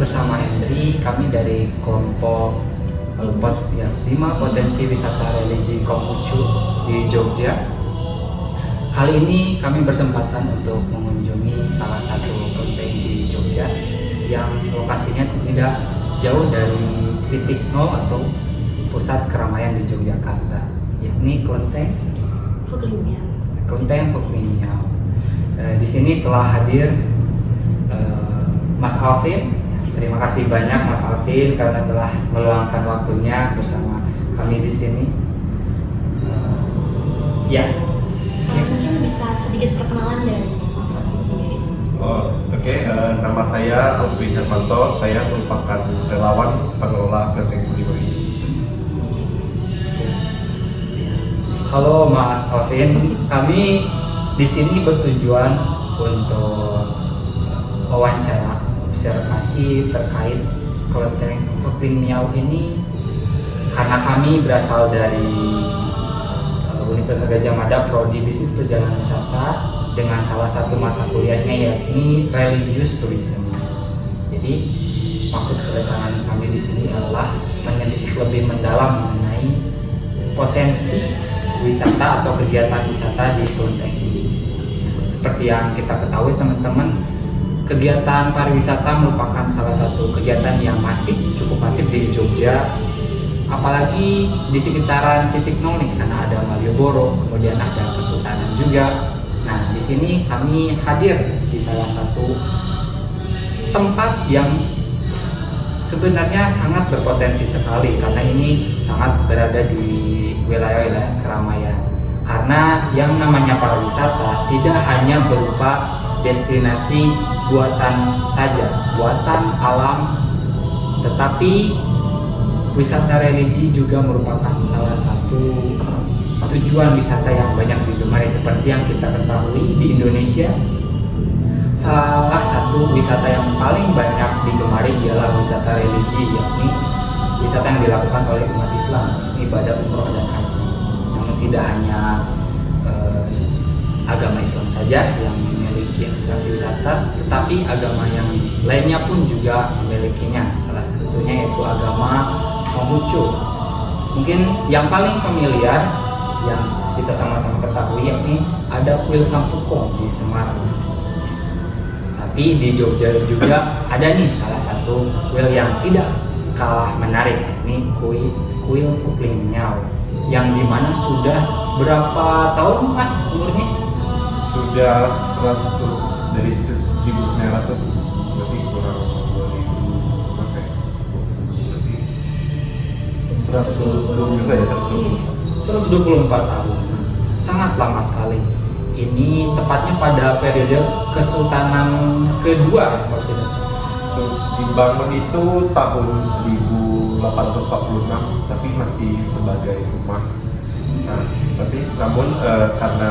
bersama Hendri, kami dari kelompok 5 potensi wisata religi Konghucu di Jogja. Kali ini kami bersempatan untuk mengunjungi salah satu kelenteng di Jogja yang lokasinya tidak jauh dari titik nol atau pusat keramaian di Yogyakarta, yakni Kelenteng Fukling-Miao. Di sini telah hadir Mas Alvin. Terima kasih banyak Mas Alvin karena telah meluangkan waktunya bersama kami di sini. Mungkin bisa sedikit perkenalan dari Mas Alvin sendiri. Nama saya Alvin Hermanto. Saya merupakan relawan pengelola Kelenteng Fukling-Miao. Halo Mas Alvin, kami di sini bertujuan untuk wawancara observasi terkait Kelenteng Fukling-Miao ini karena kami berasal dari Universitas Gadjah Mada Prodi Bisnis Perjalanan Wisata dengan salah satu mata kuliahnya yakni Religious Tourism. Jadi maksud kedatangan kami di sini adalah menelisik lebih mendalam mengenai potensi wisata atau kegiatan wisata di kelenteng ini. Seperti yang kita ketahui teman-teman, kegiatan pariwisata merupakan salah satu kegiatan yang cukup masif di Jogja, apalagi di sekitaran titik nol nih, karena ada Malioboro, kemudian ada Kesultanan juga. Nah, di sini kami hadir di salah satu tempat yang sebenarnya sangat berpotensi sekali karena ini sangat berada di wilayah-wilayah keramaian. Karena yang namanya pariwisata tidak hanya berupa destinasi buatan saja, buatan alam, tetapi wisata religi juga merupakan salah satu tujuan wisata yang banyak digemari. Seperti yang kita ketahui di Indonesia, salah satu wisata yang paling banyak digemari ialah wisata religi, yakni wisata yang dilakukan oleh umat Islam, ibadah umroh dan haji. Namun tidak hanya agama Islam saja yang memiliki atraksi wisata, tetapi agama yang lainnya pun juga memilikinya. Salah satunya yaitu agama Konghucu. Mungkin yang paling familiar yang kita sama-sama ketahui yakni ada kuil Sampukong di Semarang. Tapi di Jogja juga ada nih salah satu kuil yang tidak kalah menarik, yakni kuil Fukling-Miao, yang dimana sudah berapa tahun Mas umurnya? Sudah 100 dari 1900, berarti kurang 124 tahun, sangat lama sekali. Ini tepatnya pada periode Kesultanan kedua kalau tidak salah. Dibangun itu tahun 1846, tapi masih sebagai rumah. Nah, namun karena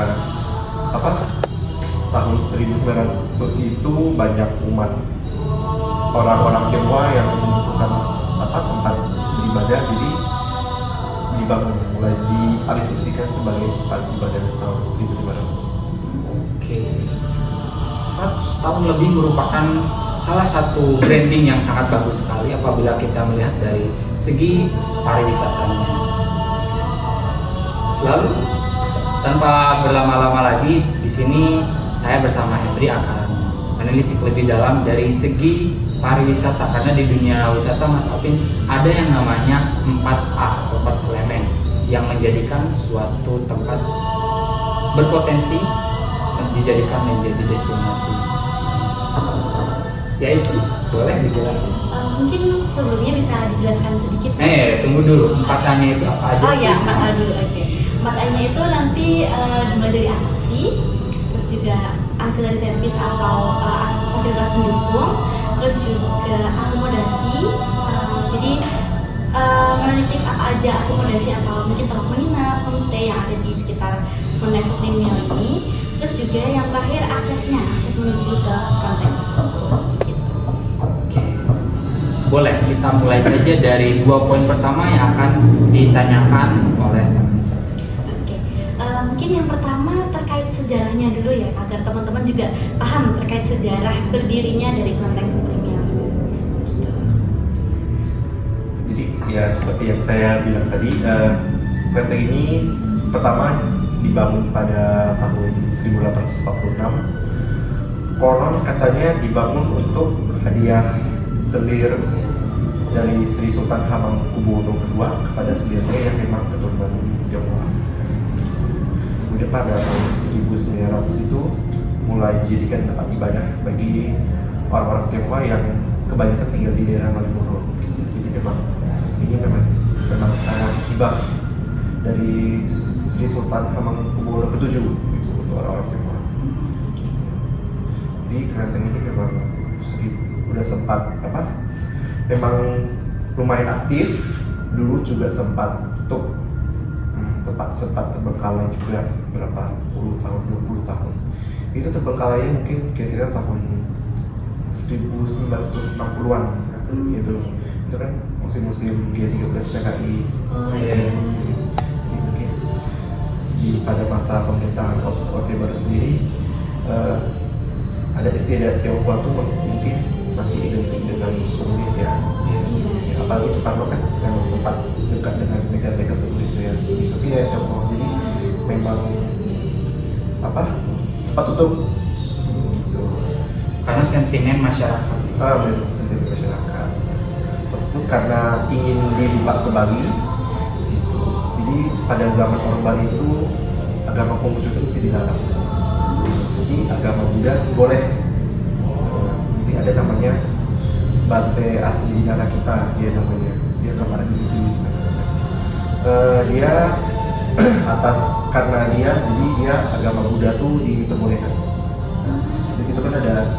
tahun 1900 itu banyak umat orang-orang Tionghoa yang membutuhkan tempat beribadah, jadi dibangun, mulai dialihfungsikan sebagai tempat ibadah tahun 1500. Oke, 100 tahun lebih merupakan salah satu branding yang sangat bagus sekali apabila kita melihat dari segi pariwisatanya. Lalu tanpa berlama-lama lagi, di sini saya bersama Hendri akan menelisik lebih dalam dari segi pariwisata, karena di dunia wisata Mas Alvin ada yang namanya 4A atau 4 elemen yang menjadikan suatu tempat berpotensi dijadikan menjadi destinasi. Yaitu, boleh dijelasin? Mungkin sebelumnya bisa dijelaskan sedikit. Tunggu dulu, 4A-nya itu apa aja sih? 4A dulu, oke. 4A-nya itu nanti dimulai dari atraksi, terus juga ancillary service atau fasilitas pendukung, terus juga akomodasi. Jadi menelisik apa aja akomodasi atau mungkin tempat menginap, homestay yang ada di sekitar Kelenteng Fukling-Miao ini. Terus juga yang terakhir akses menuju ke kelenteng tersebut. Boleh, kita mulai saja dari 2 poin pertama yang akan ditanyakan oleh teman saya. Oke, mungkin yang pertama terkait sejarahnya dulu ya, agar teman-teman juga paham terkait sejarah berdirinya dari Kelenteng Fukling-Miao. Gitu. Ya, seperti yang saya bilang tadi, kelenteng ini pertama dibangun pada tahun 1846. Konon katanya dibangun untuk hadiah selir dari Sri Sultan Hamengkubuwono II kepada selirnya yang memang keturunan Tionghoa. Kemudian pada tahun 1900 itu mulai dijadikan tempat ibadah bagi orang-orang Tionghoa yang kebanyakan tinggal di daerah Malioboro. Jadi memang sangat hibah dari Sri Sultan Hamengkubuwono VII gitu, untuk orang-orang Tionghoa. Jadi kelenteng ini memang udah sempat memang lumayan aktif dulu, juga sempat untuk sempat terbengkalai juga berapa puluh tahun, 20 tahun. Itu terbengkalainya mungkin kira-kira tahun 1960-an gitu. Itu kan musim-musim G13 PKI. Mungkin pada masa pemerintahan Orde Baru sendiri ada istilah Tionghoa itu mungkin masih identik dengan komunis ya. Apalagi Soekarno kan memang sempat dekat dengan negara-negara komunis ya, Uni Soviet, Tionghoa. Jadi memang sempat tutup gitu. Karena sentimen masyarakat. Sentimen masyarakat. Waktu itu karena ingin dibuka kembali gitu. Jadi pada zaman orang Bali itu agama Konghucu itu mesti dilarang. Jadi agama Buddha boleh. Jadi ada namanya Bante Asli Narakita, dia namanya, dia gambar di situ. Dia karena dia agama Buddha tuh diperbolehkan. Di situ kan ada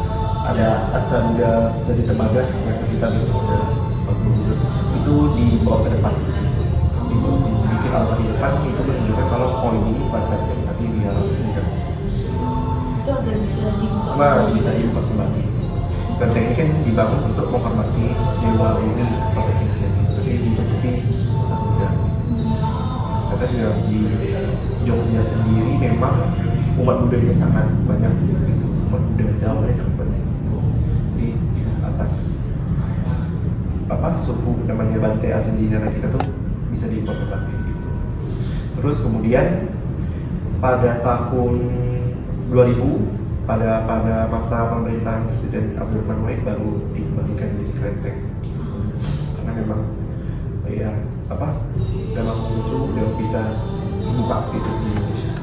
acanda dari tembaga yang kita itu dibawa ke depan, dibikin altar di depan, itu menunjukkan kalau ini pada nanti dia itu agak bisa dibuka kembali. Kelenteng ini kan dibangun untuk menghormati dewa ini proteksi, jadi ditutupi Buddha. Karena di Jogja sendiri memang umat Buddha nya sangat banyak, gitu. Umat Buddha Jawa nya sangat banyak. Di atas suku namanya Bante Asli kita tuh bisa dibuat kembali gitu. Terus kemudian pada tahun 2000 pada masa pemerintahan Presiden Abdurrahman Wahid baru dikembalikan jadi kelenteng, karena memang dalam lucu udah bisa buka gitu di Indonesia.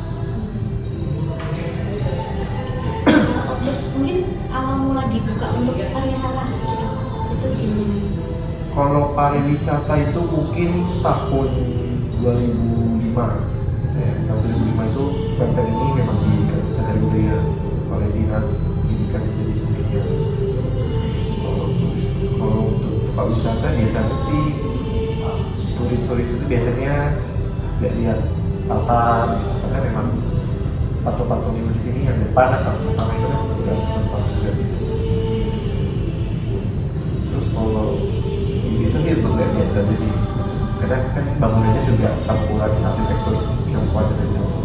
Mungkin awal mula dibuka untuk pariwisata gitu, itu gimana? Kalau pariwisata itu mungkin tahun 2005. Tahun 2005 itu kelenteng ini memang dikasih budaya oleh dinas pendidikan jadi budaya. Kalau untuk tempat wisata biasanya sih turis-turis itu biasanya lihat patung, karena memang patung-patung di sini yang depan atau pertama itu kan udah sempat juga bisa. Terus kalau biasanya untuk lihat di sini, karena kan bangunannya juga campuran arsitektur Tionghoa dan Jawa.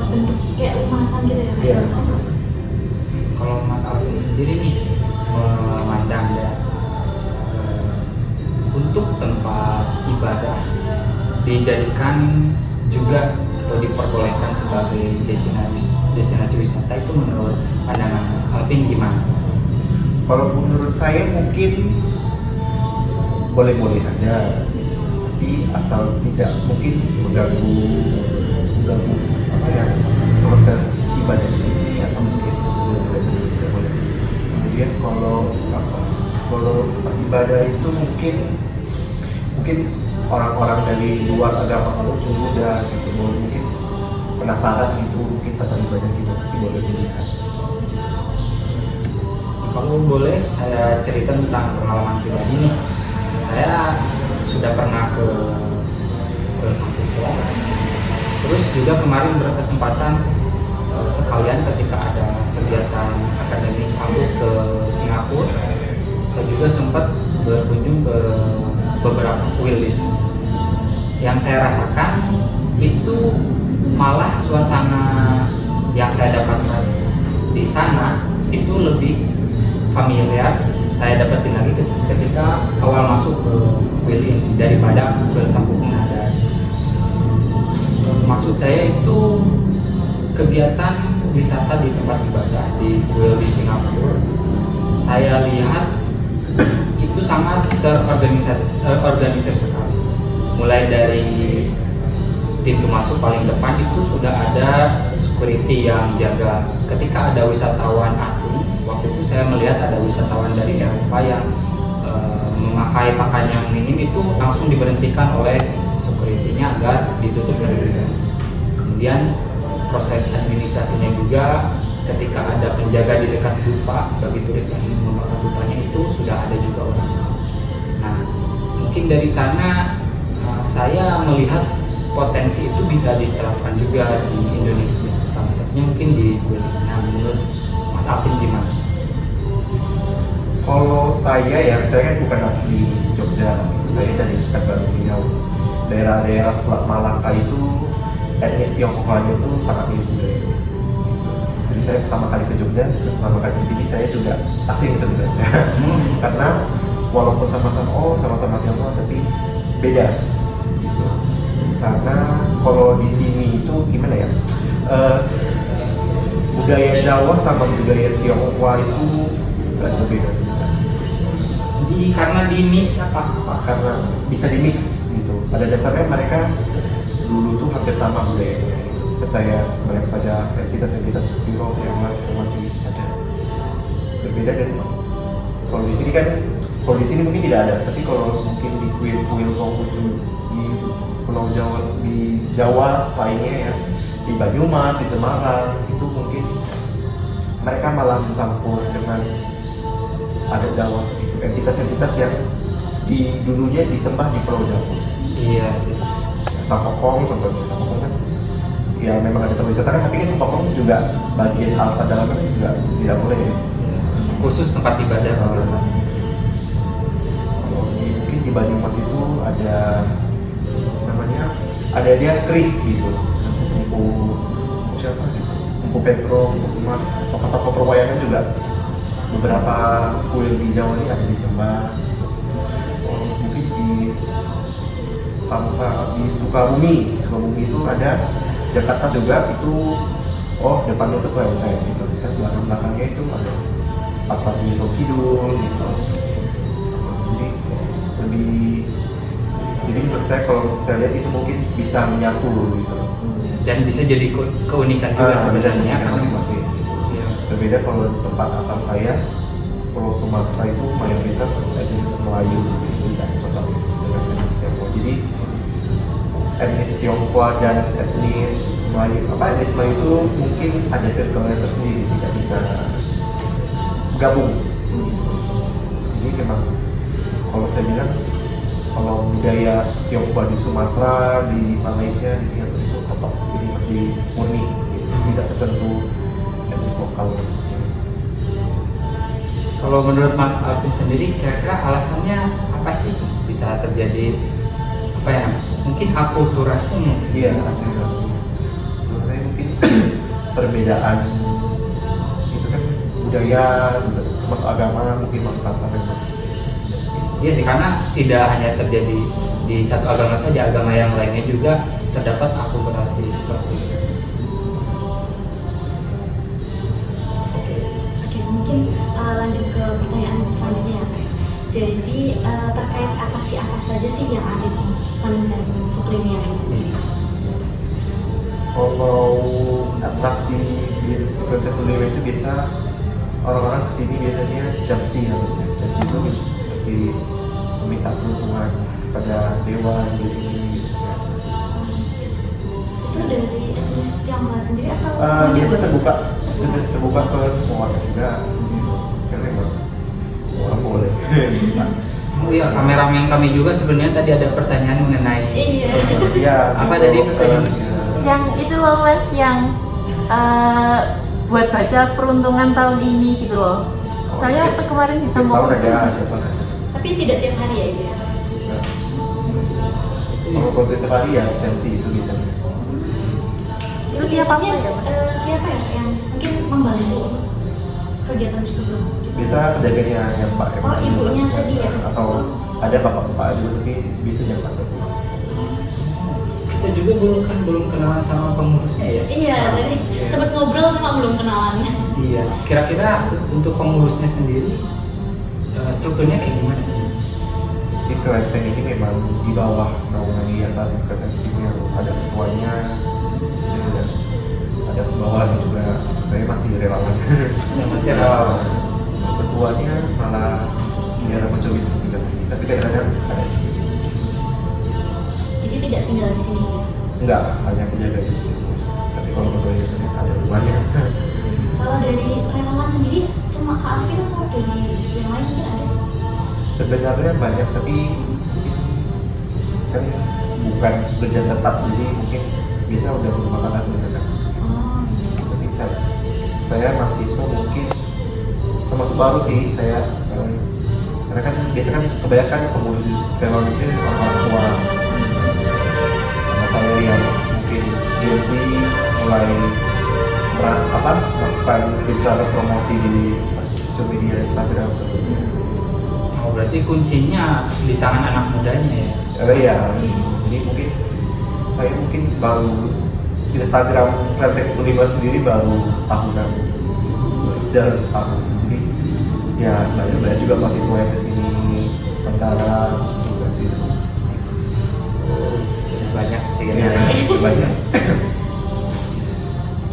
Bentuk kayak emasan gitu ya? Iya. Kalau Mas Alvin sendiri nih memandang ya, untuk tempat ibadah dijadikan juga atau diperbolehkan sebagai destinasi wisata, itu menurut pandangan Mas Alvin gimana? Kalau menurut saya mungkin boleh-boleh saja, tapi asal tidak mungkin mengganggu proses ibadah di sini, atau mungkin tidak boleh. Kemudian kalau tempat ibadah itu mungkin orang-orang dari luar agama Konghucu Buddha gitu, mungkin penasaran gitu, mungkin tempat ibadah kita pasti boleh dilihat. Kalau boleh saya cerita tentang pengalaman pribadi nih. Saya sudah pernah ke Singapura. Terus juga kemarin berkesempatan sekalian ketika ada kegiatan akademik kampus ke Singapura, saya juga sempat berkunjung ke beberapa kuil di sana. Yang saya rasakan itu malah suasana yang saya dapatkan di sana itu lebih familiar saya dapetin lagi ketika awal masuk ke kuil ini daripada kuil Sampokong ada. Maksud saya itu kegiatan wisata di tempat ibadah di kuil di Singapura, saya lihat itu sangat terorganisir sekali. Mulai dari pintu masuk paling depan itu sudah ada security yang jaga. Ketika ada wisatawan asing, waktu itu saya melihat ada wisatawan dari Eropa yang memakai pakaian yang minim itu langsung diberhentikan oleh security-nya agar ditutup gerbangnya. Kemudian proses administrasinya juga, ketika ada penjaga di dekat dupa bagi turis yang ingin membakar dupanya itu sudah ada juga orang. Nah, mungkin dari sana saya melihat potensi itu bisa diterapkan juga di Indonesia. Salah satunya mungkin di kuil. Nah, menurut Mas Alvin gimana? Kalau saya kan bukan asli Jogja, saya dari Pekanbaru Riau. Daerah-daerah Selat Malaka itu etnis Tionghoanya itu sangat mirip budaya. Jadi saya pertama kali ke Jogja, pertama kali di sini saya juga asing sebenarnya. Karena walaupun sama-sama Tionghoa tapi beda. Gitu. Di sana kalau di sini itu gimana ya? Budaya Jawa sama budaya Tionghoa itu agak berbeda sebenarnya. Karena di mix apa? Karena bisa di mix gitu. Pada dasarnya mereka dulu tuh hampir sama budayanya. Percaya sebenarnya pada entitas-entitas spiritual yang masih ada. Berbeda dan kalau di sini mungkin tidak ada, tapi kalau mungkin di kuil-kuil Konghucu di Pulau Jawa, di Jawa lainnya ya, di Banyumas, di Semarang itu mungkin mereka malah mencampur dengan adat Jawa, gitu. Entitas-entitas yang di dulunya disembah di Pulau Jawa. Iya sih. Sampokong contohnya, Sampokong kan ya memang ada tempat wisata kan, tapi kan Sampokong juga bagian alfa dalamnya juga tidak boleh ya. Khusus tempat ibadah. Kalau mungkin di Banyumas itu ada namanya, ada dia kris gitu, Empu siapa gitu, Empu Petro, Empu Semar, tokoh-tokoh perwayangan juga beberapa kuil di Jawa ini ada disembah. Mungkin di Sukabumi itu ada, Jakarta juga itu, depannya itu kayak gitu, kita belakangnya itu ada Pasar Niro Kidul gitu. Jadi menurut saya kalau saya lihat itu mungkin bisa menyatu gitu. Dan bisa jadi keunikan juga sebenarnya. Masih berbeda kalau di tempat asal saya, Pulau Sumatera itu mayoritas etnis Melayu, itu tidak cocok dengan etnis Tionghoa. Jadi etnis Tionghoa dan etnis Melayu itu mungkin ada circle-nya tersendiri, tidak bisa gabung. Jadi memang kalau saya bilang, kalau budaya Tionghoa di Sumatera, di Malaysia, di Singapura itu tetap jadi masih murni, gitu. Tidak tersentuh etnis lokal. Kalau menurut Mas Alvin sendiri, kira-kira alasannya apa sih bisa terjadi mungkin akulturasi? Iya, asimilasi. Menurut saya mungkin perbedaan itu kan budaya, termasuk agama, mungkin masuk memang. Iya sih, karena tidak hanya terjadi di satu agama saja, agama yang lainnya juga terdapat akulturasi seperti itu. Oke, mungkin lanjut ke pertanyaan selanjutnya ya. Jadi terkait atraksi apa saja sih yang ada di Pandan Sukrimiar ini sendiri? Kalau atraksi di Pandan itu biasa orang-orang kesini biasanya jamsi namanya. Jamsi itu seperti meminta perlindungan kepada dewa yang di sini. Itu dari etnis Tionghoa sendiri atau? Biasa terbuka ke semua orang juga. Karena memang semua orang boleh. Oh iya, kameramen kami juga sebenarnya tadi ada pertanyaan mengenai Iya. Apa tadi pertanyaan? Yang itu loh Mas, yang buat baca peruntungan tahun ini gitu loh. Saya waktu kemarin bisa tahun mau. aja. Tapi tidak tiap hari ya itu ya? Kalau tiap hari ya jamsi itu biasanya. Itu dia apa ya Mas? Siapa ya yang mungkin membantu kegiatan tersebut? Biasa penjaganya yang Pak Oh, ibunya tadi ya? atau ada bapak-bapak juga tapi biasanya Pak. Kita juga belum kenalan sama pengurusnya ya. Iya, tadi Iya. sempat ngobrol sama belum kenalannya. Iya. Kira-kira untuk pengurusnya sendiri strukturnya kayak gimana sih? Di kelenteng ini memang di bawah naungan yayasan kelenteng yang ada ketuanya, dan ada bawahnya juga. Saya masih relawan. Masih relawan. Ketuanya malah biar aku coba untuk tinggal di sini, tapi kadang-kadang ada di sini. Jadi tidak tinggal di sini. Enggak, hanya penjaga di sini. Tapi kalau ketua yayasan ada rumahnya. Kalau dari relawan sendiri cuma Kak Alvin atau dari yang lain mungkin ada? Sebenarnya banyak tapi kan bukan kerja tetap, jadi mungkin biasa udah berumah tangga misalkan. Oh, Tapi saya mahasiswa mungkin termasuk baru sih saya, karena kan biasa kan kebanyakan pengurus relawan ini orang tua, sama saya yang mungkin GMC mulai melakukan rencana promosi di sosial media Instagram sebetulnya. Oh, berarti kuncinya di tangan anak mudanya ya. Iya, jadi mungkin saya baru di Instagram Kelenteng 5 sendiri baru setahunan, jalan setahun. Jadi ya banyak juga mahasiswa yang kesini antara juga sih. Sudah banyak Iya, ya. banyak.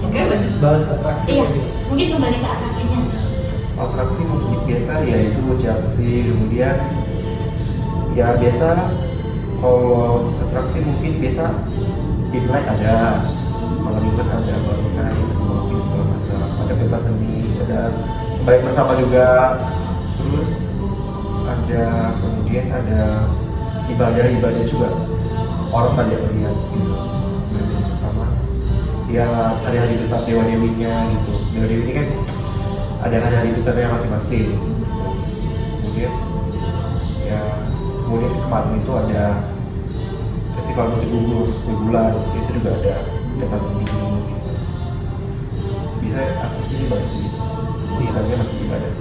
Oke, lanjut bahas atraksi. iya. Mungkin kembali ke atraksinya. Atraksi mungkin biasa yaitu jaksi, kemudian ya biasa kalau atraksi mungkin biasa Imlek ada, malam minggu ada barusan mungkin segala macam, ada pentas seni, ada sembahyang bersama juga, terus ada kemudian ada ibadah juga, orang banyak melihat gitu. Yang pertama ya hari-hari besar dewa dewinya gitu, dewa dewi ini kan ada hari-hari besarnya masing-masing. Kemudian kemarin itu ada festival musik gugur bulan, itu juga ada pentas seni gitu. Bisa atraksi di banyak sih, biasanya masih ibadah.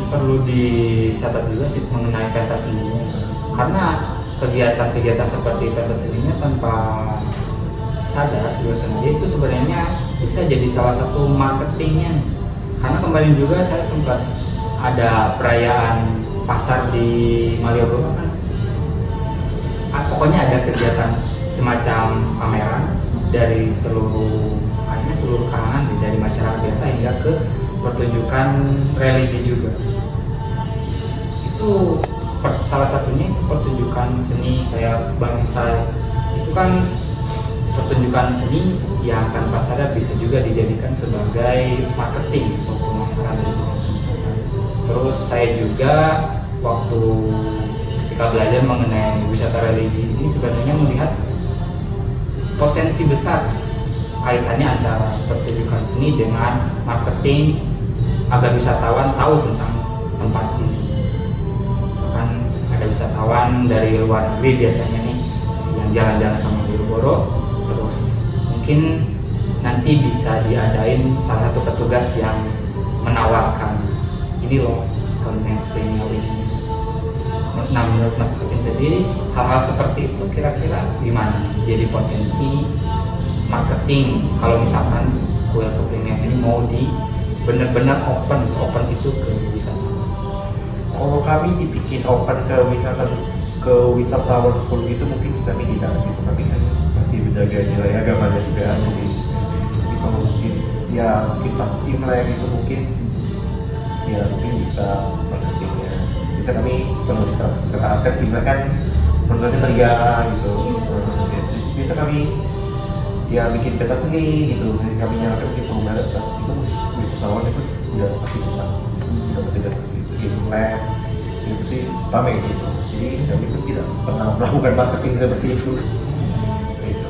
Perlu dicatat juga sih mengenai pentas seninya, karena kegiatan-kegiatan seperti pentas seninya tanpa sadar juga sengaja itu sebenarnya bisa jadi salah satu marketingnya. Karena kemarin juga saya sempat ada perayaan pasar di Malioboro kan, pokoknya ada kegiatan semacam pameran dari seluruh kalangan, dari masyarakat biasa hingga ke pertunjukan religi juga. Itu salah satunya pertunjukan seni kayak bangsa, itu kan pertunjukan seni yang tanpa sadar bisa juga dijadikan sebagai marketing untuk pemasaran dari penonton. Terus saya juga waktu ketika belajar mengenai wisata religi ini sebenarnya melihat potensi besar kaitannya antara pertunjukan seni dengan marketing agar wisatawan tahu tentang tempat ini. Misalkan ada wisatawan dari luar negeri biasanya nih yang jalan-jalan ke Malioboro, terus mungkin nanti bisa diadain salah satu petugas yang menawarkan ini loh kontennya ini. Nah, menurut Mas Kevin sendiri hal-hal seperti itu kira-kira gimana jadi potensi marketing kalau misalkan kue Kepling ini mau di benar-benar open itu ke wisatawan? Kalau kami dibikin open ke wisatawan full itu mungkin kami tidak gitu, tapi kan masih menjaga nilai agamanya juga. Jadi kalau mungkin pas Imlek itu mungkin bisa marketingnya, bisa kami secara aspek Imlek kan menurutnya meriah gitu. Bisa kami bikin pentas seni gitu, jadi kami nyalakan mungkin perubahan atas itu wisatawan itu udah pasti datang Imlek itu sih ramai gitu. Jadi kami itu tidak pernah melakukan marketing seperti itu. Gitu.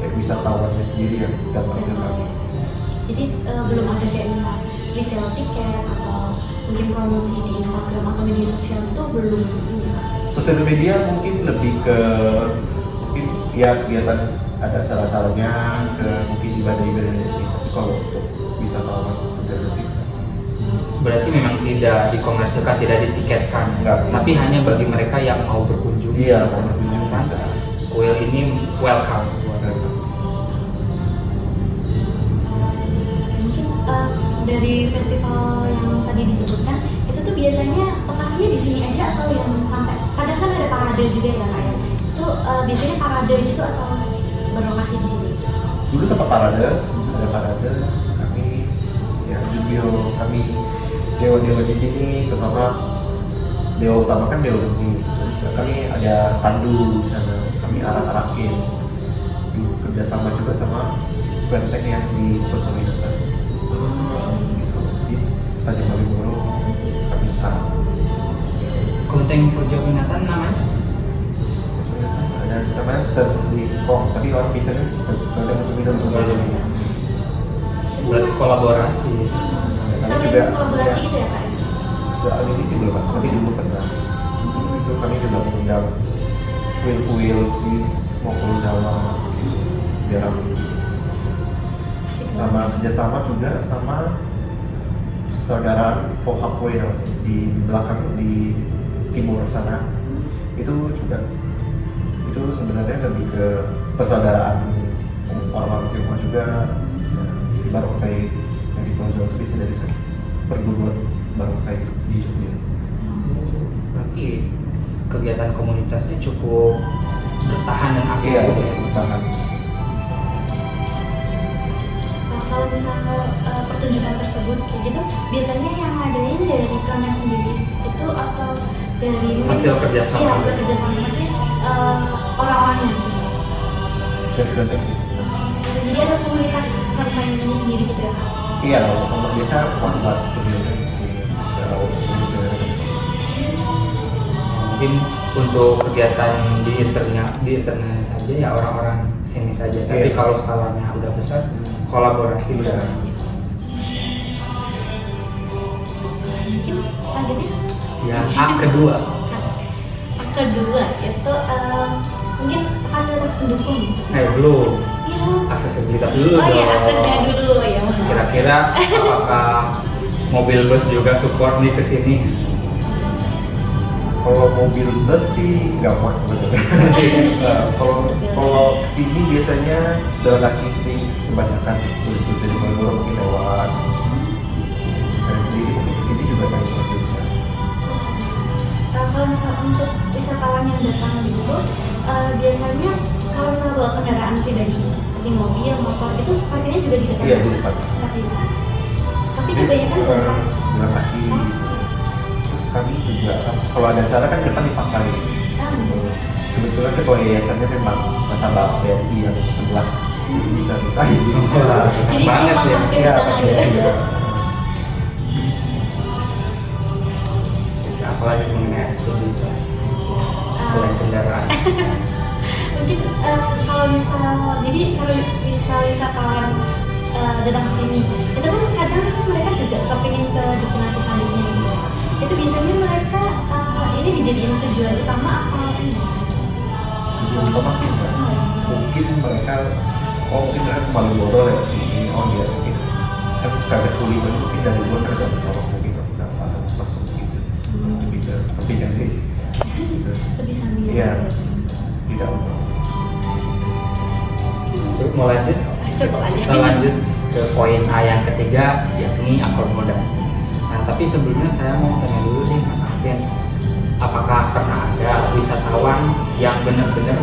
Kayak wisatawannya sendiri yang datang ke kami. Jadi belum ada kayak misal resale tiket atau mungkin promosi di Instagram atau media sosial itu belum ini Kak? Sosial media mungkin lebih ke kegiatan ada acara-acaranya, ke mungkin ibadah-ibadahnya sih. Tapi kalau untuk wisatawan udah sih berarti memang tidak dikomersilkan, tidak ditiketkan, Enggak. tapi hanya bagi mereka yang mau berkunjung. Iya, mau berkunjung Kan? bisa. Kuil ini welcome. Mungkin dari festival yang tadi disebutkan itu tuh biasanya lokasinya di sini aja atau yang sampai kadang kan ada parade juga ya Kak ya, itu biasanya parade gitu atau berlokasi di sini? Dulu sempat ada parade, kami ya jubir kami dewa-dewa di sini, terutama dewa utama kan dewa ini. Kami ada tandu di sana, kami arak-arakin. Kerjasama juga sama benteng yang di Pocong itu kan. Gitu. Di Stadion Malioboro kami taruh. Kelenteng Perjawinatan namanya? Ada namanya di Kong, tapi orang bisanya Stadion Malioboro. Berarti kolaborasi. Kami Sampai juga kolaborasi ya, gitu ya Kak? soal ini sih belum, tapi dulu pernah. Itu kami juga mengundang kuil-kuil di semua pulau Jawa, jarang. Asik Sama banget. kerjasama juga sama persaudaraan Pohakwe di belakang di timur sana. Itu juga itu sebenarnya lebih ke persaudaraan orang-orang Tionghoa juga. Di barongsai yang di Pulau Jawa itu bisa dari sana perguruan barongsai di Jogja. Berarti kegiatan komunitasnya cukup bertahan dan aktif. Iya, bertahan. Kalau misalnya pertunjukan tersebut kayak gitu, biasanya yang ngadain dari kalian sendiri itu atau dari Hasil kerjasama. Iya, hasil kerjasama maksudnya orang-orangnya gitu. Dan kelenteng sih. Jadi ada komunitas kelenteng ini sendiri gitu ya Kak? Iya, kalau biasa buat sendiri. Mungkin untuk kegiatan di internal saja ya orang-orang sini saja. Tapi Iya. kalau skalanya udah besar, kolaborasi Iya. besar. Mungkin selanjutnya Yang kedua, yang kedua itu mungkin fasilitas pendukung. belum Iya. aksesibilitas dulu Oh iya, dong. aksesnya dulu ya. Kira-kira apakah mobil bus juga support nih ke sini? Kalau mobil bus sih nggak muat sebenarnya. Kalau kesini biasanya jalan kaki sih kebanyakan turis-turis dari Malioboro mungkin lewat. Saya sendiri untuk kesini juga naik fasilitas. Kalau misalnya untuk wisatawan yang datang gitu, biasanya kalau misalnya bawa kendaraan pribadi seperti mobil, motor itu parkirnya juga di depan. Iya di depan. Tapi kebanyakan jalan. Jalan kaki. Terus kami juga kalau ada acara kan depan dipakai. Kebetulan ketua yayasannya memang nasabah BRI yang sebelah bisa kita izin. Wah, Jadi banget memang ya. parkir Iya, di sana pakai gitu. juga. Apalagi mengenai aksesibilitas selain kendaraan. Mungkin kalau bisa wisatawan datang ke sini, itu kan kadang mereka juga kepingin ke destinasi selanjutnya gitu. Itu biasanya mereka ini dijadiin tujuan utama atau ini? Tujuan utama sih enggak. Mungkin mereka mungkin mereka ke Malioboro lewat sini. Dia mungkin kan kagak fully mungkin dari luar kan ada mencolok mungkin penasaran masuk gitu. Lebih ke sampingnya sih. Gitu. Lebih sambil. Iya. Tidak. Yuk, mau lanjut? Cukup aja. Kita lanjut ke poin A yang ketiga, yakni akomodasi. Nah, tapi sebelumnya saya mau tanya dulu nih Mas Alvin, apakah pernah ada wisatawan yang benar-benar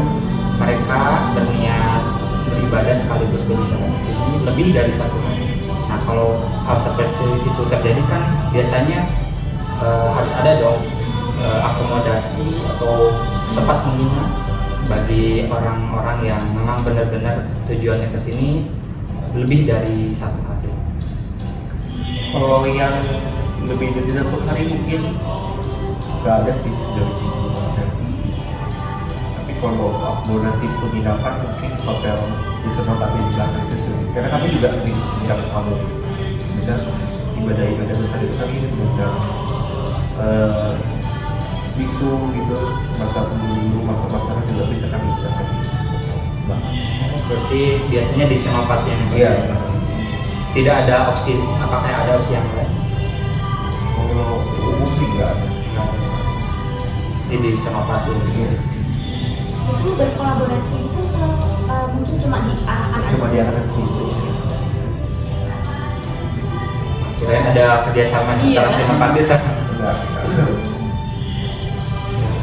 mereka berniat beribadah sekaligus berwisata di sini lebih dari 1 hari? Nah, kalau hal seperti itu terjadi kan biasanya harus ada dong akomodasi atau tempat menginap bagi orang-orang yang memang benar-benar tujuannya ke sini lebih dari 1 hari. Kalau yang lebih dari 1 hari mungkin nggak ada sih sejauh ini belum ada. Tapi kalau akomodasi penginapan mungkin hotel di Senopati di belakang itu sering. Karena kami juga sering mengundang tamu. Bisa ibadah-ibadah besar itu kami mengundang biksu gitu, semacam guru master-master juga bisa kami undang. Berarti biasanya di Senopati yang Iya. Tidak ada opsi, apakah ada opsi yang lain? sih nggak ada. Pasti di Senopati. Itu berkolaborasi itu atau mungkin cuma diarahkan Cuma aja? diarahkan ke situ. Kirain ada kerjasama Iya. antara Senopati sama Enggak.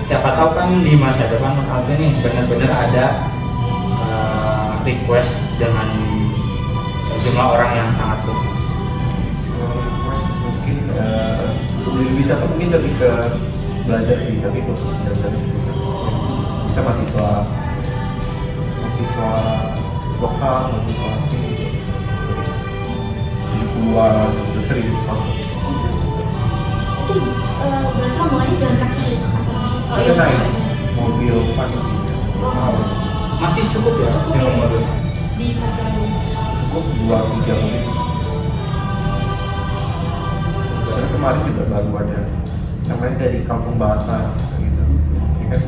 siapa tahu kan di masa depan Mas Alvin nih benar-benar ada request dengan jumlah orang yang sangat besar. Kalau request mungkin untuk diri wisata mungkin lebih ke belajar sih, tapi untuk belajar sih bisa mahasiswa lokal, mahasiswa sini sering 70-an itu sering masuk. Itu berarti rombongannya jalan kaki gitu atau Bisa iya, naik mobil van sih. Masih cukup ya Cukup single ya. model. di parkiran Cukup 2-3 mobil. Soalnya kemarin juga baru ada namanya dari Kampung Bahasa gitu. Ini kan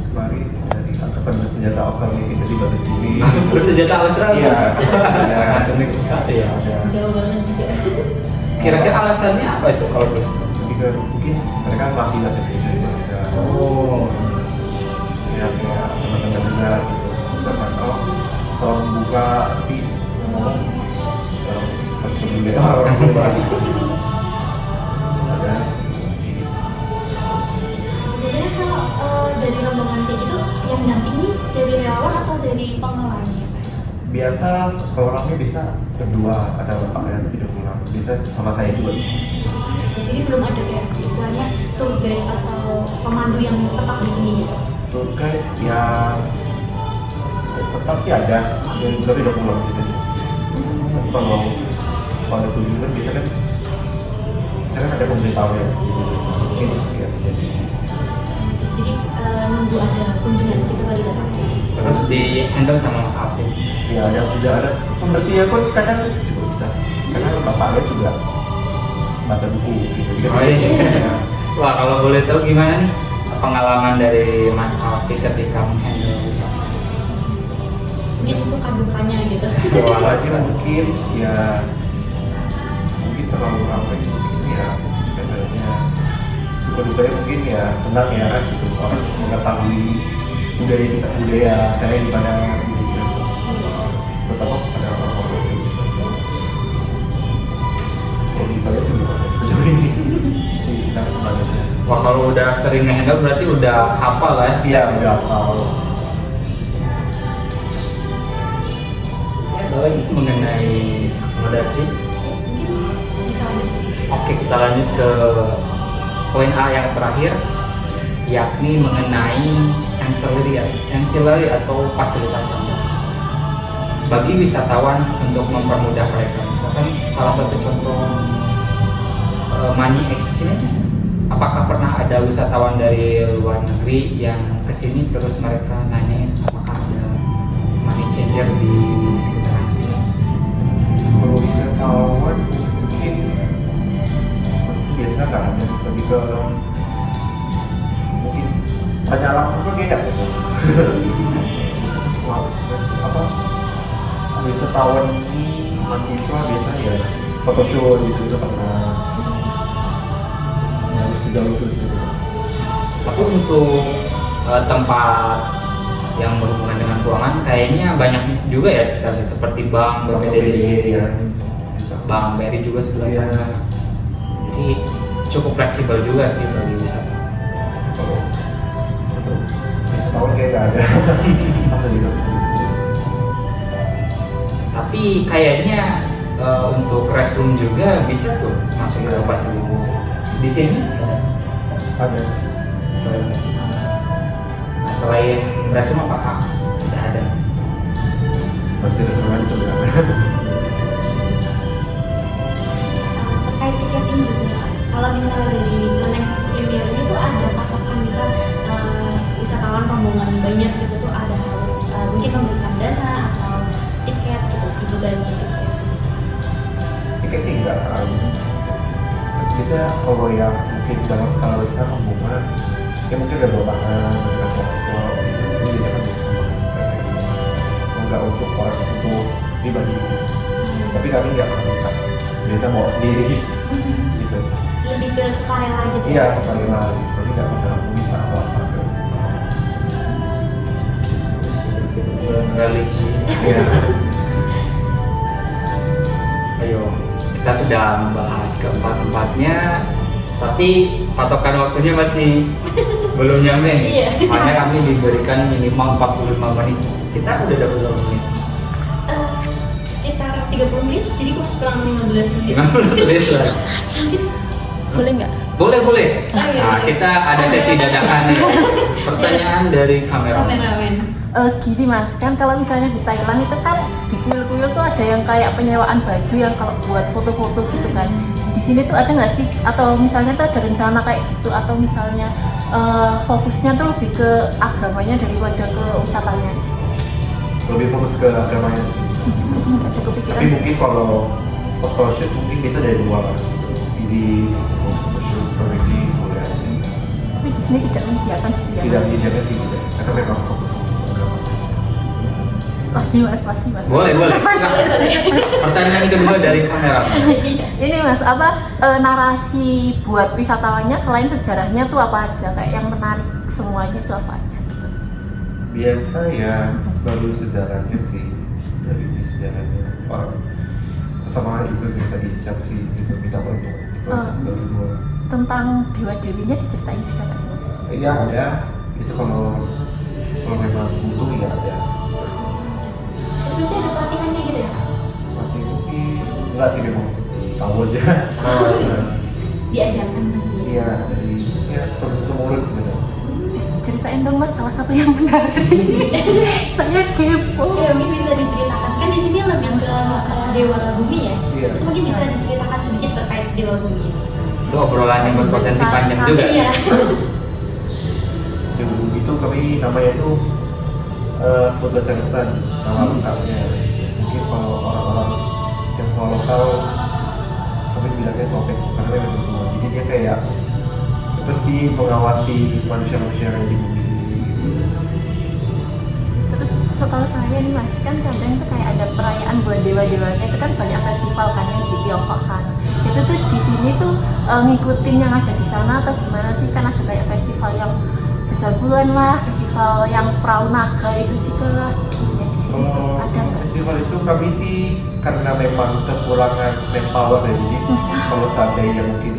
kemarin dari Angkatan Bersenjata Australia tiba-tiba ke sini. Bersenjata Australia. Iya, ada. Sangat unik sekali ya. Ada. jauh banget juga. Kira-kira alasannya apa itu kalau boleh? Jadi kan mungkin mereka mati bahasa Indonesia juga. Oh, Ya kayak teman-teman juga gitu. Ucapan salam buka tapi ngomong pas dulu ya orang tua. Ada. Biasanya kalau dari rombongan kayak gitu yang dampingi dari relawan atau dari pengelolanya? Biasa kalau orangnya bisa berdua, ada bapak yang tidak pulang. Bisa sama saya juga. Jadi belum ada kayak istilahnya tour guide atau pemandu yang tetap di sini gitu. Tour guide yang tetap sih ada, yang tapi udah pulang biasanya. Tapi kalau ada kunjungan biasa kan ada pemberitahuan gitu. Mungkin ya bisa di sini. Jadi nunggu ada kunjungan gitu kali datang. terus di handle sama Mas Alvin. Ya ada pembersihnya pun kadang juga bisa. Karena bapaknya juga baca buku gitu. Oh, iya. Wah, kalau boleh tahu gimana nih pengalaman dari Mas Alvin ketika menghandle wisata? Mungkin suka dukanya gitu. Wah, sih mungkin ya mungkin terlalu ramai mungkin ya katanya suka dukanya mungkin ya senang ya gitu orang mengetahui budaya saya di mana gitu terutama pada orang-orang sih kalau di Bali sih belum sejauh ini sih sedang sebenarnya Wah, kalau udah sering ngehandle berarti udah hafal lah ya. iya udah hafal. Ada lagi mengenai akomodasi. Mungkin bisa lanjut. Oke, kita lanjut ke poin A yang terakhir, yakni mengenai ancillary atau fasilitas tambahan bagi wisatawan untuk mempermudah mereka. Misalkan salah satu contoh money exchange. Apakah pernah ada wisatawan dari luar negeri yang kesini terus mereka nanyain apakah ada money changer di sekitaran sini? Kalau wisatawan mungkin biasa nggak ada lebih ke mungkin tanya langsung tuh beda gitu. Apa wisatawan ini mahasiswa biasa ya photoshoot gitu itu pernah harus sejauh itu sih. Tapi untuk tempat yang berhubungan dengan keuangan kayaknya banyak juga ya sekitar sini, seperti bank, BPDD, ya. Bank BRI juga sebelah Iya. sana. Jadi cukup fleksibel juga sih bagi wisata. Kalau untuk wisatawan kayak nggak ada masa gitu. Tapi kayaknya untuk restroom juga bisa tuh masuk ke Iya. fasilitas. Di sini Ada. nah, selain restroom apakah bisa ada? Pasti restoran sebenarnya. Terkait tiketing juga. Kalau misalnya dari Connect Premier ini tuh ada patokan misal wisatawan rombongan banyak gitu tuh ada harus mungkin memberikan dana atau tiket gitu dibebani tiket. Tiket sih enggak terlalu. Bisa kalau yang mungkin dalam skala besar rombongan, ya mungkin ada bawahan, ada foto, itu bisa kan bisa enggak untuk orang untuk pribadi. Tapi kami nggak pernah minta, biasa bawa sendiri gitu. lebih ke sukarela gitu. Iya, sekali lagi. Tapi nggak bisa meminta apa-apa. religi. Iya. Ayo, kita sudah membahas keempat-empatnya, tapi patokan waktunya masih belum nyampe nih. Iya. Makanya kami diberikan minimal 45 menit. Kita udah dapat berapa menit? Sekitar 30 menit, jadi kok kurang 15 menit. 15 menit lah. Mungkin Boleh nggak? Boleh, boleh. Oh, iya, Nah, iya. kita ada sesi dadakan nih. Pertanyaan dari kamera. kameramen. Gini mas, kan kalau misalnya di Thailand itu kan di kuil-kuil tuh ada yang kayak penyewaan baju yang kalau buat foto-foto gitu kan. Di sini tuh ada nggak sih? Atau misalnya tuh ada rencana kayak gitu? Atau misalnya fokusnya tuh lebih ke agamanya daripada ke wisatanya? Lebih fokus ke agamanya sih. Jadi nggak ada kepikiran? Tapi mungkin kalau photoshoot mungkin bisa dari luar. Easy photoshoot, property, boleh aja. Tapi di sini tidak menyediakan gitu ya? Tidak Mas? menyediakan sih tidak. Karena memang fokus untuk agama saja. Lagi mas. Boleh, boleh. Pertanyaan kedua dari kamera. Iya. Ini mas, apa narasi buat wisatawannya selain sejarahnya tuh apa aja? Kayak yang menarik semuanya tuh apa aja? Gitu. Biasa ya, baru sejarahnya sih. Dari sejarahnya orang sama itu yang tadi Chelsea itu minta pertemuan itu baru dua. Tentang dewa-dewinya diceritain juga nggak sih mas? Iya ada. Itu kalau memang butuh ya ada. Berarti ada pelatihannya gitu ya? Masih itu sih enggak sih memang tahu aja. Oh, iya. Diajarkan mas. Iya dari ya semurut sebenarnya. Ceritain dong mas salah satu yang menarik. Saya kepo. Ya mungkin bisa diceritakan. Kan di sini lebih ke dewa bumi ya. Iya. Itu mungkin bisa diceritakan sedikit terkait dewa bumi. Itu obrolan yang berpotensi panjang juga. Iya. Dulu itu kami namanya itu Foto Changsan nama lengkapnya. Mungkin kalau orang-orang yang lokal kami bilangnya topeng karena memang berdua. Jadi dia kayak seperti mengawasi manusia-manusia yang di bumi. Terus setahu saya nih mas, kan kadang tuh kayak ada perayaan buat dewa-dewanya itu kan banyak festival kan yang di Tiongkok sana. Itu tuh di sini tuh ngikutin yang ada di sana atau gimana sih? Kan ada kayak festival yang besar bulan lah, festival yang perahu naga itu juga lah. Ya, di sini tuh Kalau ada nggak? festival itu kami sih karena memang kekurangan manpower ya, jadi kalau seandainya mungkin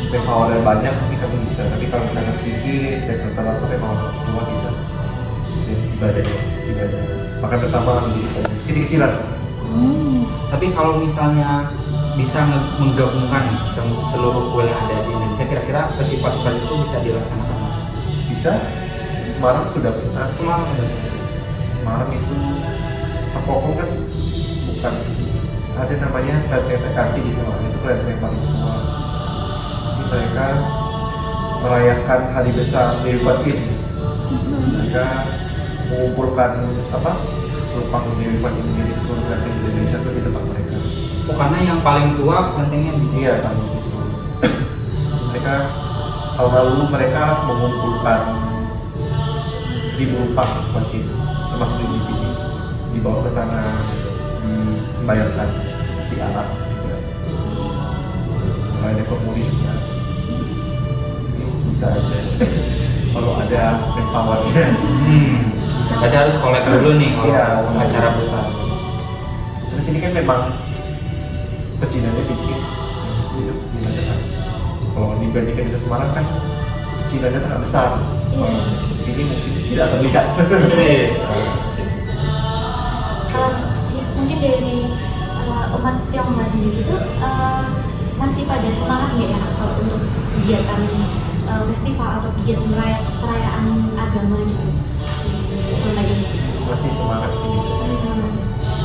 manpower yang banyak mungkin kami bisa, tapi kalau misalnya sedikit dan rata-rata memang orang tua bisa. Jadi ibadah makan bersama gitu, kecil-kecilan. Tapi kalau misalnya bisa menggabungkan nih seluruh kuil yang ada di Indonesia, kira-kira festival itu bisa dilaksanakan? Bisa. Semarang sudah pernah. Semarang ada. Semarang itu Sampokong kan bukan ada namanya kelenteng TKC di Semarang, itu kelenteng yang paling tua. Jadi mereka merayakan hari besar Dewi Patin. Mereka mengumpulkan tumpang Dewi Patin dari seluruh kelenteng di Indonesia itu di tempat mereka. Oh, karena yang paling tua kelentengnya di sini. Iya, tahun itu. Mereka tahun lalu mereka mengumpulkan 1000 rupak Patin, termasuk di sini, dibawa ke sana, disembayangkan di alam. Mulai ada pemuli juga. Jadi bisa aja kalau ada manpowernya. Berarti harus collect dulu nih kalau Iya. mau acara besar. Di sini kan memang kecinannya dikit. Kecinannya kan. Kalau dibandingkan di Semarang kan kecinannya sangat besar. Iya. Di sini mungkin tidak terlihat. Kalau ya, mungkin dari umat Tionghoa sendiri itu masih pada semangat nggak ya kalau untuk kegiatan festival atau kegiatan perayaan agama gitu di kota ini? Masih semangat sih bisa. Masih semangat.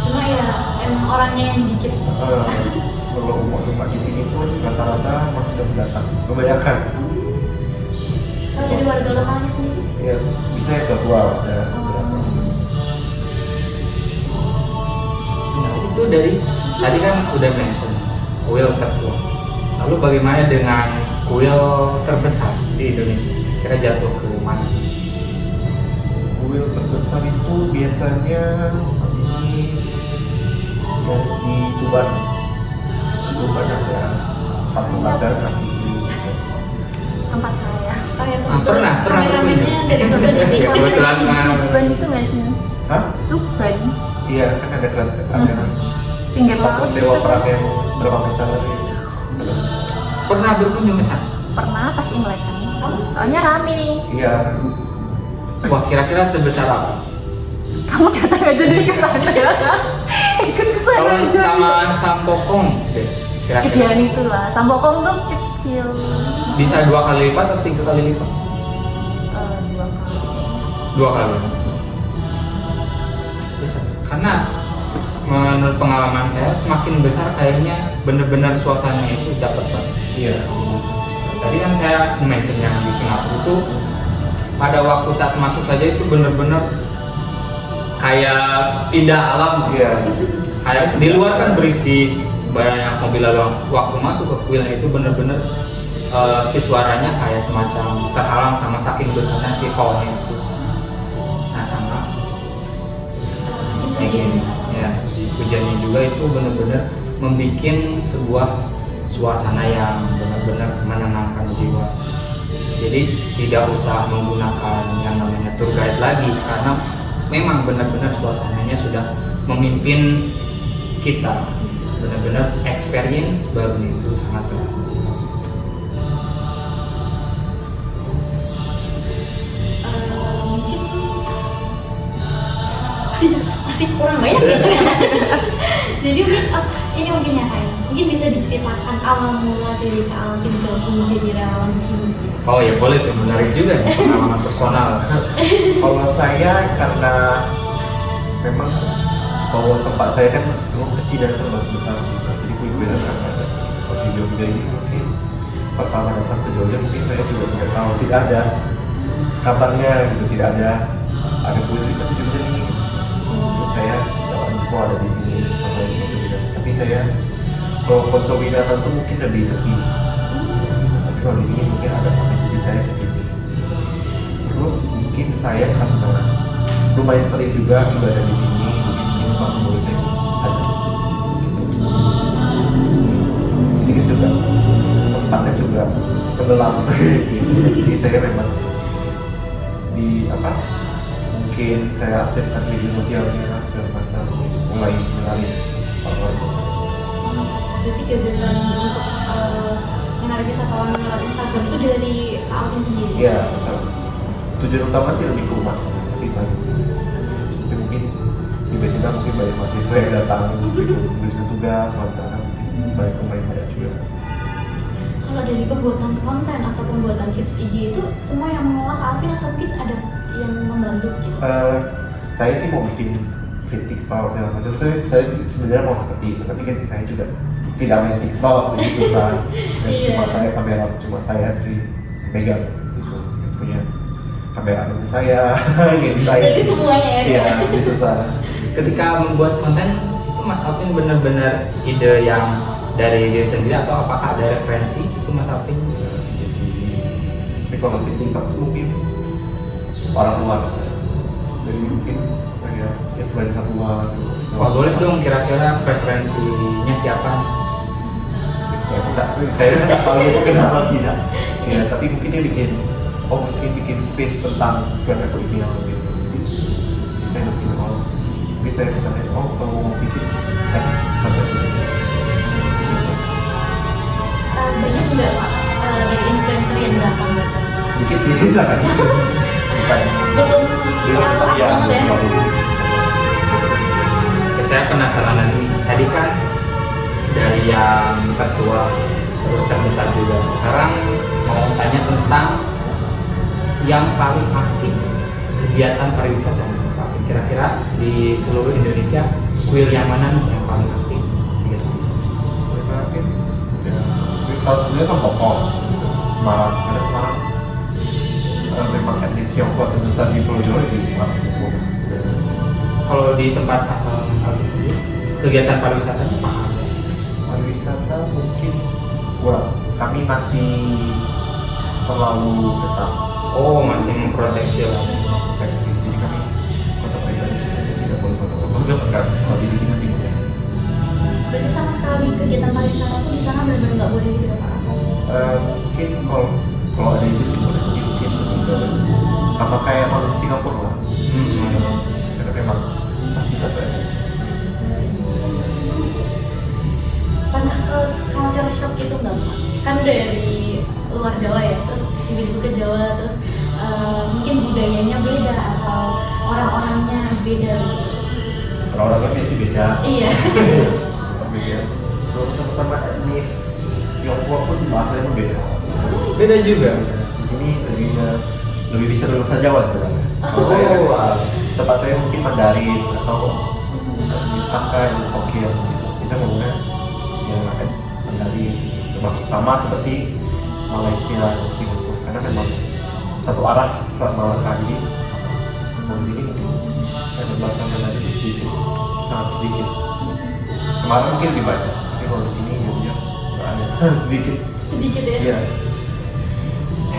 Cuma ya emang orangnya yang dikit. Kalau umat di sini pun rata-rata masih sudah datang. Kebanyakan. Kalau dari warga lokalnya sendiri? Ya, bisa yang tua ada. Nah, itu dari tadi kan udah mention kuil tertua. Lalu bagaimana dengan kuil terbesar di Indonesia? Kira jatuh ke mana? Kuil terbesar itu biasanya saat ini yang di Tuban. Tuban ada satu kaca kaki tempat saya. Oh ya, pernah kameramennya berkunjung. dari Tuban dari Ya, kebetulan Tuban itu nggak sih? Hah? Tuban. Iya, kan ada keren ada Pinggir patung laut. dewa itu. perang yang berapa meter gitu. pernah berkunjung ke sana. Pernah pas Imlek kan. Kamu? Soalnya rame. Iya. Wah, kira-kira sebesar apa? Kamu datang aja deh ke sana ya. Ikut ke sana Kalau aja. sama Sampokong, deh, kira-kira Gedean itulah. Sambokong tuh kecil. bisa 2 kali lipat atau 3 kali lipat? 2 kali. 2 kali. Besar. Karena menurut pengalaman saya semakin besar kayaknya benar-benar suasananya itu dapat banget. Iya. Tadi kan saya mention yang di Singapura itu pada waktu saat masuk saja itu benar-benar kayak pindah alam. Iya. Kayak di luar kan berisik banyak mobil lalu waktu masuk ke kuil itu benar-benar si suaranya kayak semacam terhalang sama saking besarnya si hall itu. Nah sama Pujian. ya hujannya juga itu benar-benar membuat sebuah suasana yang benar-benar menenangkan jiwa. Jadi tidak usah menggunakan yang namanya tour guide lagi karena memang benar-benar suasananya sudah memimpin kita. Benar-benar experience baru itu sangat terasa sekali. Mungkin masih kurang banyak ya. Jadi mungkin ini mungkin ya kayak mungkin bisa diceritakan awal mula dari Kak Alvin gabung jadi relawan di sini. Oh ya boleh tuh, menarik juga nih pengalaman personal. Kalau saya karena memang kalau tempat saya kan cukup kecil dan termasuk besar gitu. Jadi gue bilang kalau di Jogja ini mungkin pertama datang ke Jogja mungkin saya juga tidak tahu, tidak ada kabarnya gitu, tidak ada kuil di Jogja ini. Terus saya dapat info ada di sini sama di Jogja. Tapi saya kalau Poncowinata itu mungkin lebih sepi. Tapi kalau di sini mungkin ada apa, jadi saya ke sini. Terus mungkin saya karena lumayan sering juga ibadah di sini, mungkin cuma menurut saya aja. Sedikit juga tempatnya juga tenggelam. Jadi saya memang di apa? Mungkin saya aktifkan media sosialnya segala macam, mulai menarik orang-orang. Berarti kebiasaan untuk menarik wisatawan lewat Instagram itu dari Kak Alvin sendiri. Iya, tujuan utama sih lebih ke rumah, tapi banyak. Tapi mungkin tiba-tiba mungkin banyak mahasiswa yang datang gitu, tuliskan tugas, wawancara, banyak pemain-pemain juga. Kalau dari pembuatan konten atau pembuatan tips IG itu semua yang mengolah Kak Alvin atau mungkin ada yang membantu gitu? Saya sih mau bikin feed TikTok segala macam. Saya sebenarnya mau seperti itu, tapi kan saya juga tidak main TikTok, jadi susah. Dan Iya. cuma saya kamera, cuma saya sih pegang gitu, punya kamera itu saya, gitu saya. Jadi semuanya ya? Iya, jadi susah. Ketika membuat konten itu Mas Alvin benar-benar ide yang dari diri sendiri atau apakah ada referensi itu Mas Alvin? Tapi kalau di TikTok tuh mungkin orang luar, jadi mungkin kayak influencer luar. Wah boleh dong kira-kira preferensinya siapa nih? Saya tidak tahu itu kenapa tidak. Ya, tapi mungkin dia bikin face tentang keluarga ini yang lebih. Jadi saya bikin jadi saya misalnya kalau mau bikin saya keluarga ini. Banyak nggak Pak dari influencer yang datang? Dikit sih lah kan. Bukan. Belum terlalu Ya, aktif ya? Oke, saya penasaran tadi kan dari yang tertua terus terbesar juga. Sekarang mau tanya tentang yang paling aktif kegiatan pariwisata Mas Alvin. Kira-kira di seluruh Indonesia kuil yang mana nih yang paling aktif kegiatan wisata? Mungkin ya, misalnya sama Bokong, Semarang, ada Semarang. Memang etnis Tionghoa terbesar di Pulau Jawa di Semarang. Kalau di tempat asal Mas Alvin sendiri kegiatan pariwisatanya apa? Pariwisata mungkin kurang. Kami masih terlalu ketat. Oh masih memproteksi lah. Proteksi. Jadi kami kota pribadi tidak boleh foto-foto enggak. Kalau di sini masih boleh. Berarti sama sekali kegiatan pariwisata itu di sana benar-benar nggak boleh gitu Pak? Mungkin kalau kalau ada isu boleh mungkin sama kayak orang Singapura lah. Karena memang pasti satu etnis. Pernah ke culture shock gitu nggak Pak? Kan dari luar Jawa ya, terus tiba-tiba ke Jawa, terus mungkin budayanya beda atau orang-orangnya beda gitu. Orang-orangnya pasti beda. Iya. Beda. Kalau sama-sama etnis Tiongkok pun bahasanya pun beda. Beda juga. Di sini lebih bisa berbahasa Jawa sebenarnya. Oh, wow. Tempat saya mungkin Mandarin atau misalkan Hokkien gitu. Kita ngomongnya yang Mandarin, termasuk sama seperti Malaysia dan Singapura karena memang satu arah sama kali. Kalau di sini mungkin yang berbahasa Mandarin sedikit, sangat sedikit. Semarang mungkin lebih banyak, tapi kalau di sini jauhnya nggak ada, sedikit. Sedikit ya. Iya.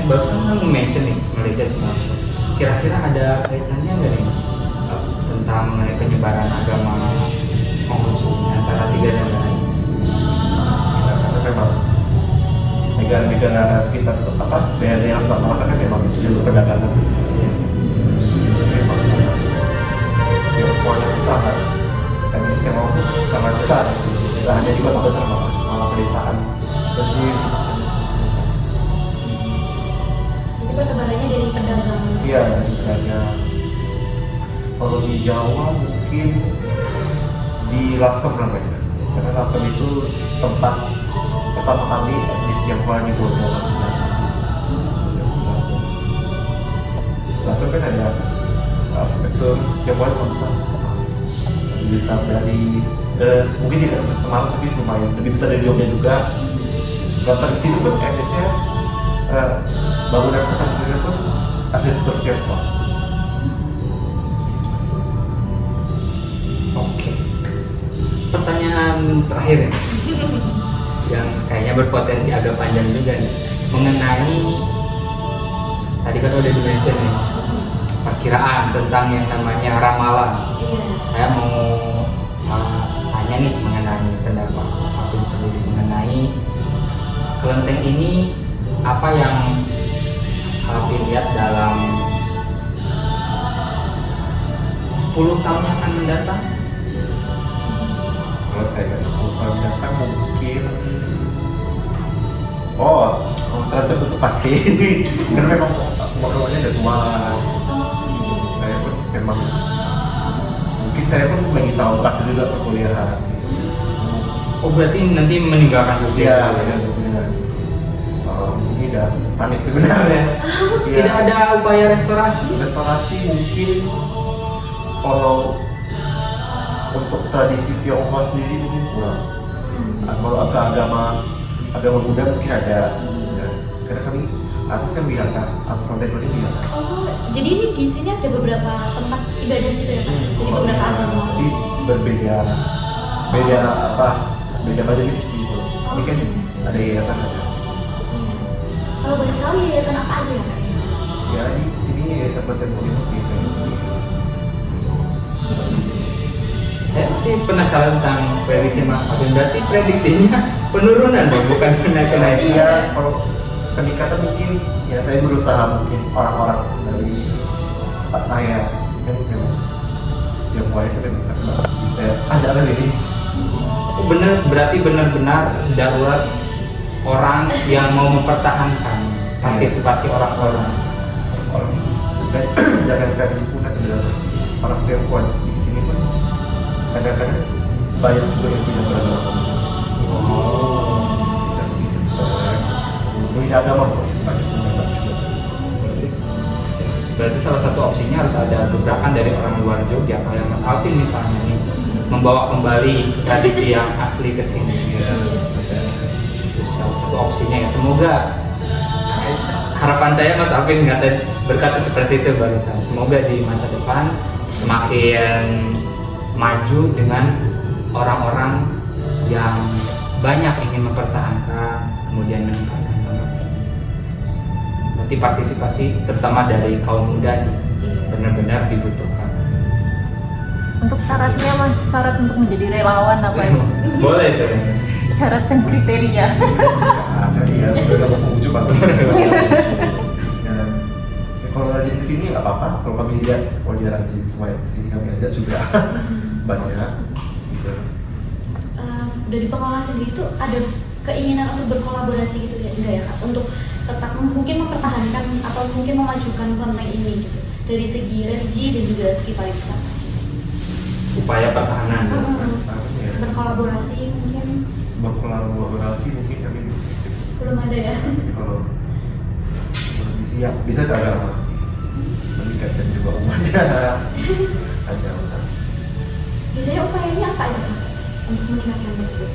Barusan kamu mention nih Malaysia Singapura. Kira-kira ada kaitannya nggak nih Mas tentang mengenai penyebaran agama Konghucu antara tiga negara ini? Karena memang negara-negara sekitar daerah yang selatan kan memang jalur perdagangan. Memang Tiongkoknya itu sangat etnisnya maupun sangat besar. Tidak hanya di kota besar malah pedesaan kecil. Jadi persebarannya dari pedagang. Iya, misalnya kalau di Jawa mungkin di Lasem namanya, karena Lasem itu tempat pertama kali etnis Tionghoa dibodoh. Lasem kan ada arsitektur Tionghoa yang besar, lebih besar dari mungkin tidak sebesar Semarang tapi lumayan lebih besar dari Jogja juga. Selatan di situ etnisnya bangunan pesantren pun arsitektur Tionghoa. Oke. Pertanyaan terakhir ya, yang kayaknya berpotensi agak panjang juga nih, mengenai tadi kan udah di-mention nih perkiraan tentang yang namanya ramalan. Iya. Saya mau tanya nih mengenai pendapat Mas Alvin sendiri mengenai kelenteng ini, apa yang Mas Alvin lihat dalam 10 tahun yang akan mendatang? Kalau saya dari 10 tahun datang mungkin terancam itu pasti karena memang umurnya udah tua. Saya pun memang mungkin saya pun lagi tahu terakhir juga perkuliahan. Oh, berarti nanti meninggalkan Jogja? Iya, benar. Di sini udah panik sebenarnya. Iya. Tidak ada upaya restorasi? Restorasi mungkin kalau untuk tradisi Tionghoa sendiri mungkin kurang. Kalau agama Buddha mungkin ada. Ya. Karena kami atas kan wisata, atau konten ini wisata. Oh, jadi ini di sini ada beberapa tempat ibadah gitu ya Pak? Jadi beberapa agama. Tapi beda majelis gitu. Ini kan ada yayasan ada. Kalau boleh tahu yayasan apa aja ya Pak? Ya di sini yayasan kontemporer sih. Saya sih penasaran tentang prediksi Mas Alvin. Berarti prediksinya penurunan dong, bukan kenaikan. Iya, kalau peningkatan mungkin ya saya berusaha mungkin orang-orang dari tempat saya kan memang Tionghoa itu memang saya ajak ke sini. Berarti benar-benar darurat orang yang mau mempertahankan partisipasi orang-orang. Dan jangankan punah sebenarnya orang Tionghoa di sini pun kadang-kadang banyak juga yang tidak beragama. Bisa begitu sebenarnya. Ini agama kok banyak pendapat juga. Berarti salah satu opsinya harus ada gebrakan dari orang luar Jogja, kayak Mas Alvin misalnya nih, membawa kembali tradisi yang asli ke sini. Itu salah satu opsinya ya. Semoga harapan saya Mas Alvin berkata seperti itu barusan. Semoga di masa depan semakin maju dengan orang-orang yang banyak ingin mempertahankan, kemudian meningkatkan. Nanti partisipasi terutama dari kaum muda benar-benar dibutuhkan. Untuk syaratnya Mas, syarat untuk menjadi relawan apa itu? Boleh tuh. syarat dan kriteria. Ada ya, udah gak mau ujung pasti. Ya, kalau rajin kesini nggak apa-apa. Kalau kami lihat, oh dia rajin, semuanya kesini kami ajak juga banyak. Gitu. Dari pengelola sendiri itu ada keinginan untuk berkolaborasi gitu ya, enggak ya Kak? Untuk tetap mungkin mempertahankan atau mungkin memajukan kelenteng ini gitu dari segi religi dan juga segi pariwisata. Upaya pertahanan. Ya, Berkolaborasi mungkin berkolaborasi mungkin kami belum ada ya. kalau siap bisa ada masih meningkatkan juga umatnya ada usaha. Biasanya upayanya apa aja Kak untuk meningkatkan tersebut?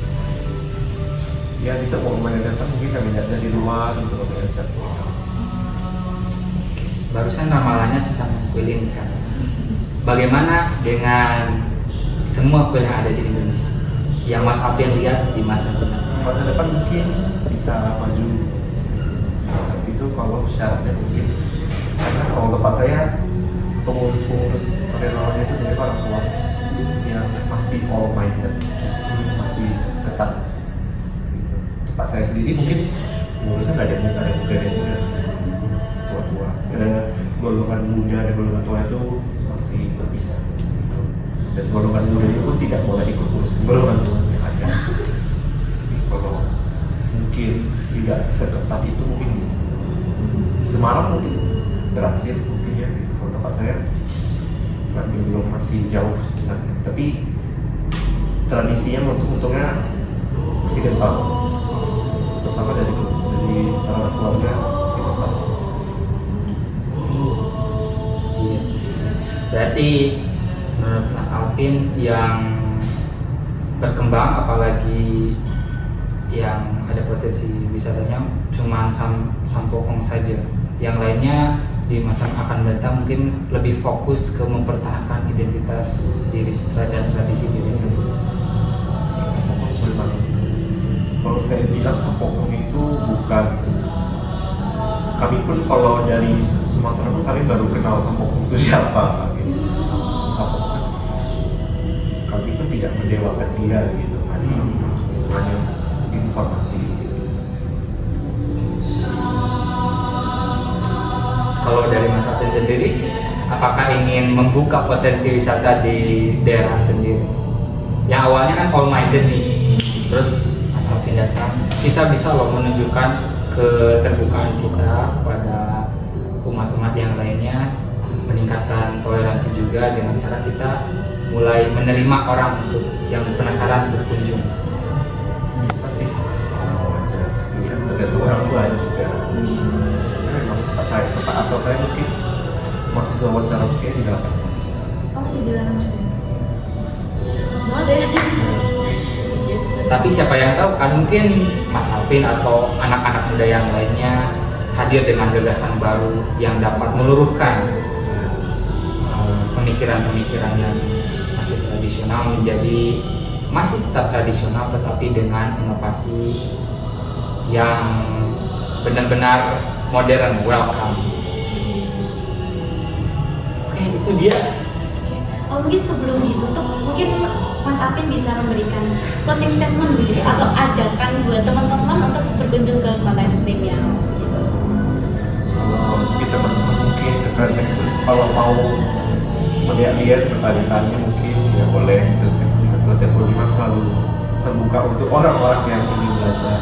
Ya bisa mau kemana datang mungkin kami lihat dari luar untuk kami ajak. Barusan ramalannya tentang kuil ini kan. Bagaimana dengan semua kuil yang ada di Indonesia? Yang Mas Apin lihat di masa depan? Masa depan mungkin bisa maju. Tapi itu kalau syaratnya mungkin karena kalau tempat saya pengurus-pengurus relawannya itu sebenarnya orang tua yang masih all minded, masih ketat. Gitu. Tempat saya sendiri mungkin pengurusnya nggak ada muda, tua-tua. Ada golongan muda dan golongan tua itu masih berpisah. Gitu. Dan golongan muda itu pun tidak boleh ikut urus golongan tua yang ada. Jadi kalau mungkin tidak seketat itu mungkin di Semarang mungkin berhasil mungkin ya. Kalau tempat saya belum masih jauh sebenarnya. Tapi tradisinya untungnya masih kental. Terutama dari keluarga masih kental. Yes. Berarti menurut Mas Alvin yang berkembang apalagi yang ada potensi wisatanya cuma Sampokong saja. Yang lainnya di masa yang akan datang mungkin lebih fokus ke mempertahankan identitas diri dan tradisi diri sendiri. Kalau saya bilang Sampokong itu bukan, kami pun kalau dari Sumatera pun kami baru kenal Sampokong itu siapa gitu. Sampokong kami pun tidak mendewakan dia gitu, hanya menghormati gitu. Kalau dari Mas Alvin sendiri, apakah ingin membuka potensi wisata di daerah sendiri? Yang awalnya kan all minded nih, terus Mas Alvin datang, kita bisa loh menunjukkan keterbukaan kita kepada umat-umat yang lainnya, meningkatkan toleransi juga dengan cara kita mulai menerima orang untuk yang penasaran berkunjung. Bisa sih wajar, ya tergantung orang tua juga. Memang tempat asal saya mungkin masih wawancara mungkin tidak akan masih. Oh masih jalan mau deh. Tapi siapa yang tahu kan mungkin Mas Alvin atau anak-anak muda yang lainnya hadir dengan gagasan baru yang dapat meluruhkan pemikiran-pemikiran yang masih tradisional menjadi masih tetap tradisional tetapi dengan inovasi yang benar-benar modern, welcome. Oke, itu dia. Oh mungkin sebelum ditutup mungkin Mas Alvin bisa memberikan closing statement gitu atau ajakan buat teman-teman untuk berkunjung ke kota Emping yang gitu. Kalau mungkin teman-teman mungkin terkait kalau mau melihat-lihat bertanya-tanya mungkin ya boleh. Kelenteng 45 selalu terbuka untuk orang-orang yang ingin belajar,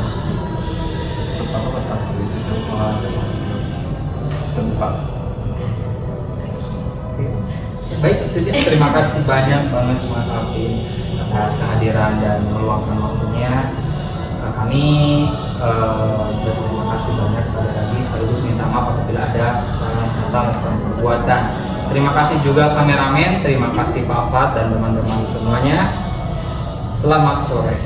terutama tentang tradisi Tionghoa dan terbuka. Baik, itu dia. Terima kasih banyak banget Mas Alvin atas kehadiran dan meluangkan waktunya. Kami berterima kasih banyak sekali lagi, sekaligus minta maaf apabila ada kesalahan kata maupun perbuatan. Terima kasih juga kameramen, terima kasih Pak Fat dan teman-teman semuanya. Selamat sore.